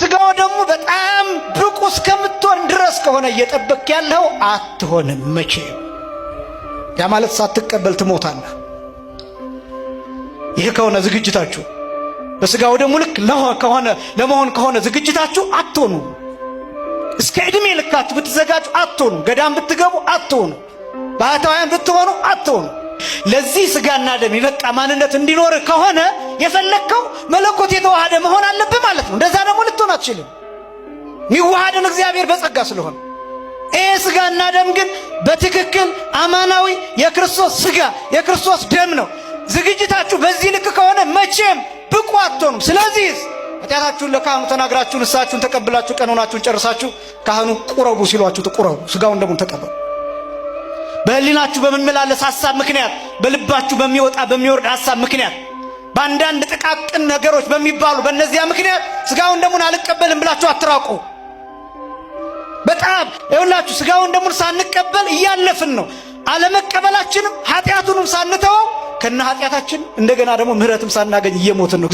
ለስጋው ደግሞ በጣም ብቁ እስከምትሆን ድረስ ከሆነ እየጠበቅ ያለው አትሆንም መቼም። ያ ማለት ሳትቀበል ትሞታለህ። ይህ ከሆነ ዝግጅታችሁ በስጋው ደግሞ ልክ ለመሆን ከሆነ ዝግጅታችሁ አትሆኑ። እስከ ዕድሜ ልካችሁ ብትዘጋጁ አትሆኑ። ገዳም ብትገቡ አትሆኑ። ባህታውያን ብትሆኑ አትሆኑ። ለዚህ ስጋና ደም ይበቃ ማንነት እንዲኖር ከሆነ የፈለከው መለኮት የተዋሃደ መሆን አለብህ ማለት ነው። እንደዛ ደግሞ ልትሆን አትችልም። የሚዋሃደን እግዚአብሔር በጸጋ ስለሆነ ይሄ ስጋና ደም ግን በትክክል አማናዊ የክርስቶስ ስጋ የክርስቶስ ደም ነው። ዝግጅታችሁ በዚህ ልክ ከሆነ መቼም ብቁ አትሆኑም። ስለዚህ ኃጢአታችሁን ለካህኑ ተናግራችሁ ንስሐችሁን ተቀብላችሁ ቀኖናችሁን ጨርሳችሁ ካህኑ ቁረቡ ሲሏችሁ ትቁረቡ፣ ስጋውን ደሙን ተቀበሉ። በህሊናችሁ በሚመላለስ ሐሳብ ምክንያት፣ በልባችሁ በሚወጣ በሚወርድ ሐሳብ ምክንያት፣ በአንዳንድ ጥቃቅን ነገሮች በሚባሉ በእነዚያ ምክንያት ስጋውን ደሙን አልቀበልም ብላችሁ አትራቁ። በጣም ይኸውላችሁ ስጋውን ደሙን ሳንቀበል እያለፍን ነው። አለመቀበላችንም ኃጢአቱንም ሳንተወው ከነ ኃጢአታችን እንደገና ደግሞ ምህረትም ሳናገኝ እየሞትን ነው።